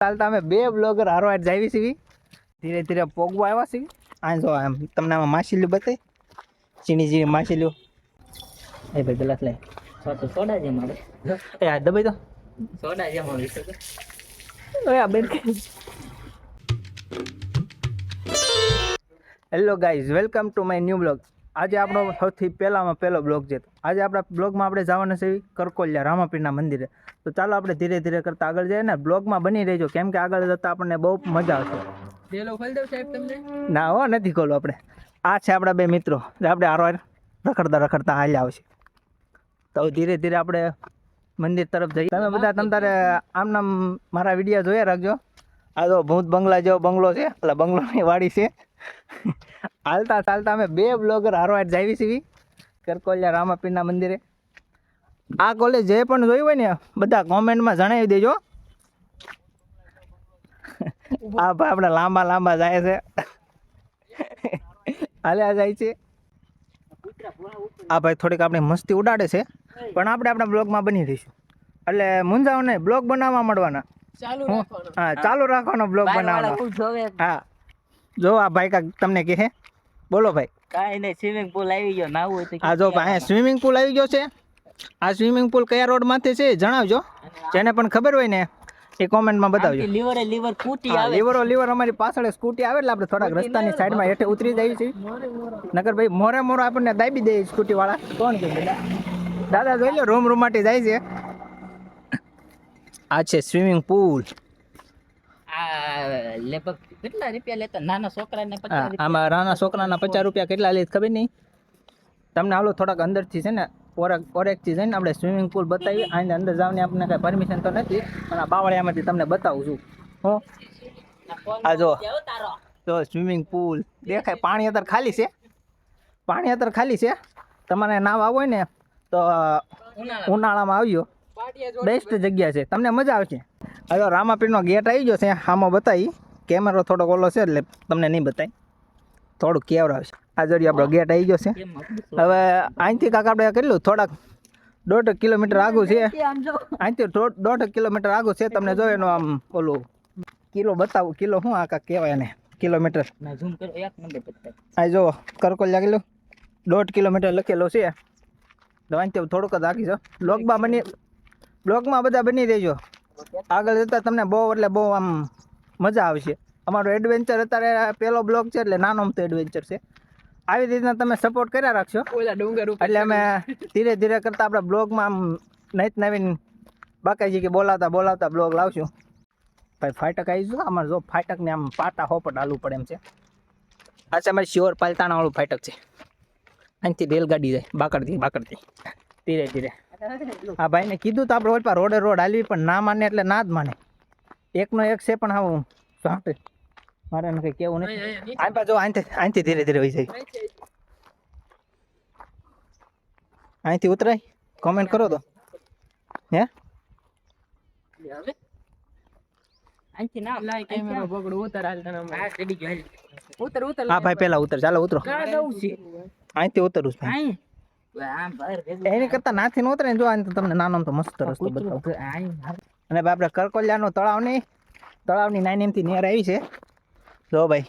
ચાલતા અમે બે બ્લોગર હારવાર જાવી છીએ. ધીરે ધીરે પોગવા આવ્યા છીએ. આ જો આમ તમને આમાં માછલીઓ બતાવી, ચીની ચીની માછલીઓ. એ ભાઈ ગલાસ લઈ સોડા જેમ આવે. એ આ દબાઈ તો સોડા જેમ આવે છે. ઓય આ બેન. Hello guys, welcome to my new blog. આજે આપણો સૌથી પહેલો બ્લોગ છે. આજે આપણા બ્લોગમાં આપણે જવાના છે કરકોલિયા રામાપીરના મંદિરે. તો ચાલો આપણે ધીરે ધીરે કરતા આગળ જઈએ ને, બ્લોગમાં બની રહેજો, કેમ કે આગળ જતાં આપણને બહુ મજા આવશે. ડેલો ખોલી દઉં સાહેબ તમને? ના હો, નથી ખોલો. આપણે આ છે આપણા બે મિત્રો, આપણે હારવાર રખડતા હાલ્યા આવશે. તો ધીરે ધીરે આપણે મંદિર તરફ જઈએ. તમે બધા તારે આમ મારા વિડીયો જોયા રાખજો. આ તો ભૂત બંગલા જેવો બંગલો છે, એટલે બંગલોની વાડી છે. હાલતા ચાલતા અમે બે બ્લોગર હારવાર જાવી છીએ કરકોલિયા રામાપીરના મંદિરે. આ કોલેજ જે પણ જોયું હોય ને બધા કોમેન્ટમાં જણાવી દેજો. આ ભાઈ આપણે લાંબા જાય છે, હાલ્યા જાય છે. આ ભાઈ થોડીક આપણી મસ્તી ઉડાડે છે, પણ આપણે આપણા બ્લોગમાં બની રહીશું. એટલે મુંજાઓ નહીં, બ્લોગ બનાવવા મળવાના. હા, ચાલુ રાખવાનો બ્લોગ બનાવવાનો. હા, જો આ ભાઈ કાંઈક તમને કહે. બોલો ભાઈ. કાંઈ નહીં, સ્વિમિંગ પુલ આવી ગયો, નાવું હોય તો. હા જો ભાઈ, સ્વિમિંગ પુલ આવી ગયો છે. આ સ્વિમિંગ પુલ કયા રોડ માંથી છે જણાવજો. જેને પણ ખબર હોય ને એ કોમેન્ટમાં બતાવજો. લીવર સ્કૂટી આવે. લીવર અમારી પાછળ સ્કૂટી આવે, એટલે આપણે થોડાક રસ્તાની સાઈડમાં હેઠે ઉતરી જઈએ છીએ. નકર ભાઈ મોરે આપણને દાબી દે સ્કૂટી વાળા. કોણ કે દાદા જોઈ લો, રૂમ માટે જાય છે. આ છે સ્વિમિંગ પુલ. આ લગભગ કેટલા રૂપિયા લેતા નાના છોકરાને? 50. આમાં નાના છોકરાના 50 રૂપિયા કેટલા લે ખબર નહીં તમને. હાલો થોડાક અંદરથી છે ને ઓરેકથી જઈને આપણે સ્વિમિંગ પુલ બતાવી. આને અંદર જવાની આપણને કાંઈ પરમિશન તો નથી, પણ આ બાવળિયામાંથી તમને બતાવું છું. હો, આ જો સ્વિમિંગ પુલ દેખાય. પાણી અત્યારે ખાલી છે. તમારે નાવ આવો હોય ને તો ઉનાળામાં આવજો, બેસ્ટ જગ્યા છે, તમને મજા આવશે. હવે રામાપીરનો ગેટ આવી ગયો છે, આમાં બતાવી. કેમેરો થોડોક ઓલો છે એટલે તમને નહીં બતાવી, થોડુંક કેવર આવશે. આ જોડી આપણો ગેટ આવી ગયો છે. હવે અહીંથી કાંક આપણે કેટલું થોડાક 1.5 કિલોમીટર આગું છે. અહીંથી 1.5 કિલોમીટર આગું છે. તમને જો એનું આમ ઓલું કિલો બતાવું. કિલો શું આ કાંક કહેવાય એને, કિલોમીટર. આ જો કરકોલિયા કિલો 1.5 કિલોમીટર લખેલો છે. તો અહીંથી થોડુંક જ આગી છે. બ્લોગમાં બધા બની રહેજો. આગળ જતાં તમને બહુ આમ મજા આવશે. અમારો એડવેન્ચર અત્યારે પહેલો બ્લોગ છે, એટલે નાનો તો એડવેન્ચર છે. આવી રીતના તમે સપોર્ટ કર્યા રાખશો એટલે અમે ધીરે ધીરે કરતાં આપણા બ્લોગમાં આમ નવીન બાકાજી કે બોલાવતા બ્લોગ લાવશું. ભાઈ ફાટક આવીશું. અમારે જો ફાટકને આમ પાટા હોપટ હાલવું પડે એમ છે. આ છે અમારી શ્યોર પાલતાણાવાળું ફાટક છે. અહીંથી રેલગાડી જાય બાકડથી ધીરે ધીરે. આ ભાઈને કીધું તો આપણે ઓલપા રોડ હાલવી, પણ ના માને એટલે ના જ માને. એકનો એક છે, પણ આવું સાંભળે મારે એને કંઈ કેવું નહીં. આ પાછો અહીંથી ધીરે ધીરે વહી જાય. અહીંથી ઉતરાય. કોમેન્ટ કરો તો. હે હા ભાઈ, પેલા ઉતર. ચાલો ઉતરો. અહીંથી ઉતરવું છે. એની કરતા નાથી નો ઉતરે. જો તમને નાનો તો મસ્ત રસ્તો બતાવો. અને આપણે કરકોલિયાનો તળાવની નાની નેર આવી છે. જો ભાઈ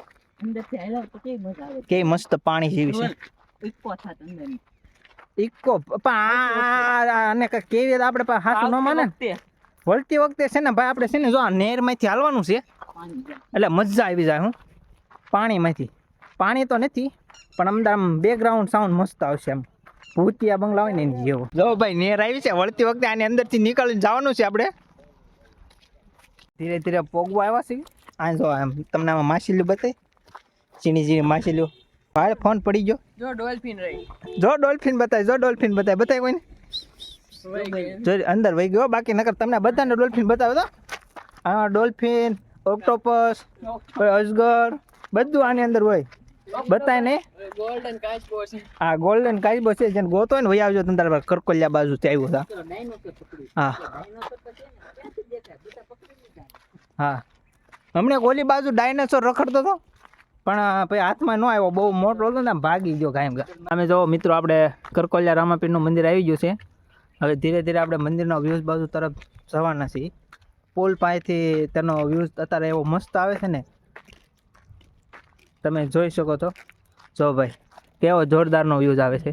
કેવી મસ્ત પાણી જેવી છે. ઇકો અને કેવી રીતે આપણે હાથું ન માને. વળતી વખતે છે ને ભાઈ આપણે છે ને જો આ નેરમાંથી હાલવાનું છે, એટલે મજા આવી જાય. હું પાણી તો નથી, પણ અમદાવાદ આમ બેકગ્રાઉન્ડ સાઉન્ડ મસ્ત આવશે. આમ ભૂતિયા બંગલા હોય ને એની જેવો. જો ભાઈ નેર આવી છે. વળતી વખતે આની અંદરથી નીકળીને જવાનું છે આપણે. ધીરે ધીરે પોગવા આવ્યા છે. આ જો આમ તમને આમાં માછલીઓ બતાવી, ચીની માછલીઓ. ભાઈ ફોન પડી ગયો. જો ડોલ્ફિન બતાવી કોઈને. જો અંદર વહી ગયો. બાકી નકર તમને બધાને ડોલ્ફિન બતાવે તો. હા, ડોલ્ફિન, ઓક્ટોપસ, અજગર બધું આની અંદર હોય. બતાય ને હા, ગોલ્ડન કાચબો છે. જેને ગોતો હોય ને વહી આવજો. તમે કરકોલિયા બાજુ આવ્યો હતા. હા, હમણાં ઓલી બાજુ ડાયનાસોર રખડતો હતો, પણ પછી હાથમાં ન આવ્યો. બહુ મોટો હતો ને, ભાગી ગયો કાયમ. અમે જો મિત્રો આપણે કરકોલિયા રામાપીરનું મંદિર આવી ગયું છે. હવે ધીરે ધીરે આપણે મંદિરના વ્યૂઝ બાજુ તરફ જવાના છીએ. પુલ પાસેથી તેનો વ્યૂઝ અત્યારે એવો મસ્ત આવે છે ને, તમે જોઈ શકો છો. જો ભાઈ કેવો જોરદારનો વ્યૂઝ આવે છે.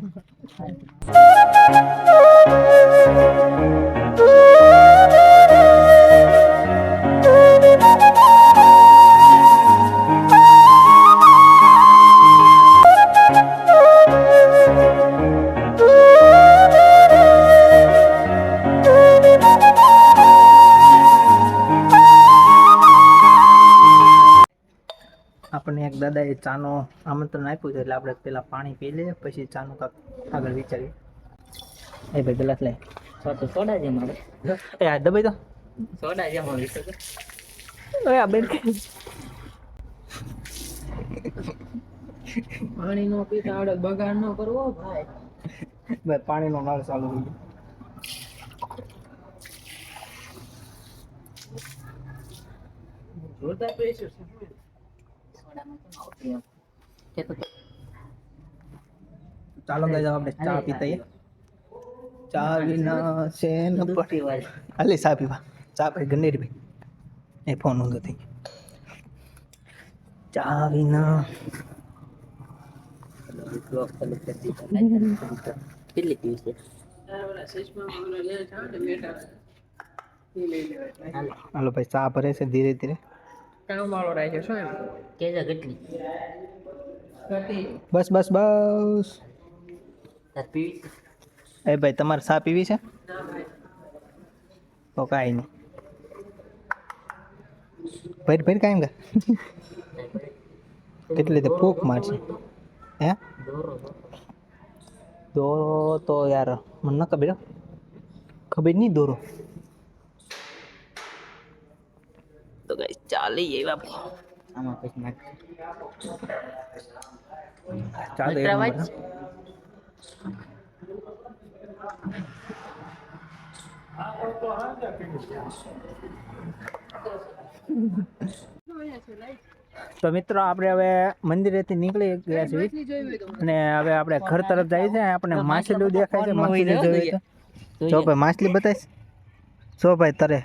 આપણને એક દાદાએ ચાનો આમંત્રણ આપ્યું છે એટલે આપણે પેલા પાણી પી લઈએ પછી ચાનું કાંક આગળ વિચારીએ. એ ભાઈ ગ્લાસ લે. સોડા જેમ આવે. એ આ દબાઈ તો સોડા જેમ આવી શકે. ઓય આ બેન પાણી નો પીતા આવડે, બગાડ ન કરવો ભાઈ. ભાઈ પાણીનો નળ ચાલુ થઈ ગયો. જોરદાર પ્રેશર છે. સોડામાં કેમ આવતી એમ. કે તો ચાલો ગાઈસ આપણે ચા પીતા આવીએ. ચા વિના છે ન દૂધી વાળી. અલે ચા પીવા. ચા ભાઈ ગંડેરી ભાઈ એ ફોન ઊંધો થઈ ગયો. ચા વિના બ્લોક ચાલુ કરી દીધા. કેટલી પીવી છે? હાલો ભાઈ ચા ભરે છે ધીરે ધીરે. કેજા કેટલી? બસ બસ બસ. તાર પીવી છે? એ ભાઈ તમારે ચા પીવી છે? તો કાંઈ નહીં. ભર ભર કાંઈ કા કેટલી તે ફૂંક મારશે હે? દોરો દોરો તો યાર મને ન ખબર હો. ખબર નહીં દોરો તો ગાઈસ ચાલી એવા આમાં પછી નાખ. ચાલો મિત્ર અવાજ? તો મિત્રો આપણે હવે મંદિરેથી નીકળી ગયા છીએ અને હવે આપણે ઘર તરફ જઈએ છીએ. આપણને માછલી દેખાય છે. માછલી જોઈએ તો જો ભાઈ માછલી બતાવીશ. જો ભાઈ તરે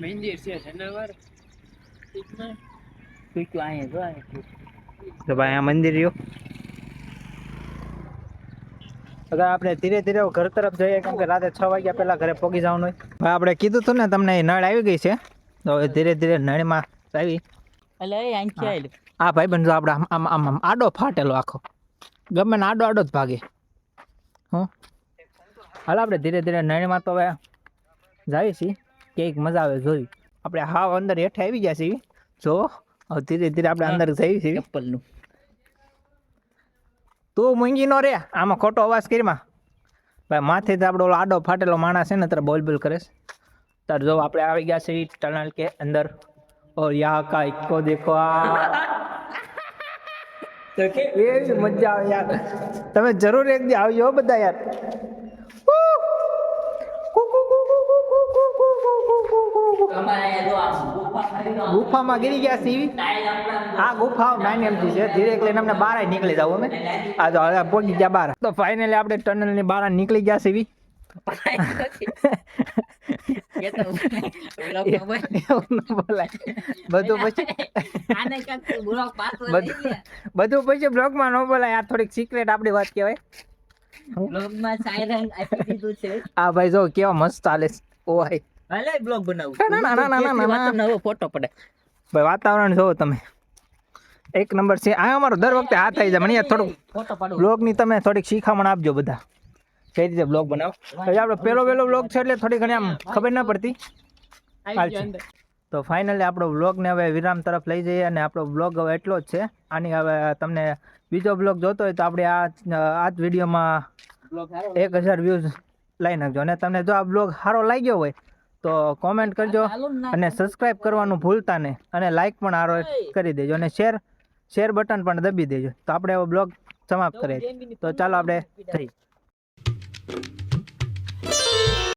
મંદિર છે જનાવર. તું અહીંયા જો. તો ભાઈ આ મંદિર રહ્યું. હવે આપણે ધીરે ધીરે ઘર તરફ જઈએ કેમ કે રાતે 6 વાગ્યા પહેલા ઘરે પહોંચી જવાનું હોય. ભાઈ આપણે કીધું હતું ને તમને એ નળ આવી ગઈ છે તો હવે ધીરે ધીરે નળમાં આવી. એટલે એ આંખી આવેલું. આ ભાઈ બંધ આપણે આમ આમ આમ આડો ફાટેલો આખો ગમે ને આડો આડો જ ભાગે. હું હાલ આપણે ધીરે ધીરે નળમાં તો હવે જઈએ છીએ. કંઈક મજા આવે જોઈ. આપણે હાવ અંદર હેઠે આવી ગયા છીએ. જો હવે ધીરે ધીરે આપણે અંદર જઈએ છીએ. ચપ્પલનું તું મૂંગી નો રે આમાં ખોટો અવાજ કરીમાં. ભાઈ માથેથી આપણો ઓલો આડો ફાટેલો માણસ છે ને તારે બોલ બોલ કરે છે. તાર જો આપણે આવી ગયા છીએ ટનલ કે અંદર. और यहाँ का इको देखो તો કે એવી મજા આવે યાર. તમે જરૂર એક દી આવજો બધા યાર. ગુફામાં ગીરી ગયા છીએ. આ ગુફા 9 છે. ધીરે લઈને અમને બહાર નીકળી જાવ અમે. આ જો હવે પહોંચી ગયા બહાર. તો ફાઇનલી આપણે ટનલ ની બહાર નીકળી ગયા છીએ. બધું પછી બ્લોગમાં ન બોલાય. આ થોડીક સિક્રેટ આપણી વાત કહેવાય. આ ભાઈ જો કેવા મસ્ત ચાલે છે. ઓય હાલે બ્લોગ બનાવું. ફોટો પડે ભાઈ વાતાવરણ જોવો તમે એક નંબર છે. આ અમારો દર વખતે આ થાય છે. મને થોડુંક ફોટો પાડું. બ્લોગની તમે થોડીક શીખામણ આપજો બધા કઈ રીતે બ્લોગ બનાવો. હવે આપણો પહેલો બ્લોગ છે એટલે થોડી ઘણી આમ ખબર ના પડતી. તો ફાઇનલી આપણો બ્લોગને હવે વિરામ તરફ લઈ જઈએ અને આપણો બ્લોગ હવે એટલો જ છે. આની હવે તમને બીજો બ્લોગ જોતો હોય તો આપણે આ જ વિડીયોમાં 1000 વ્યૂઝ લઈ નાખજો. અને તમને જો આ બ્લોગ સારો લાગ્યો હોય તો કોમેન્ટ કરજો અને સબસ્ક્રાઈબ કરવાનું ભૂલતા નહીં અને લાઈક પણ સારો કરી દેજો અને શેર બટન પણ દબી દેજો. તો આપણે એવો બ્લોગ સમાપ્ત કરીએ. તો ચાલો આપણે જઈએ.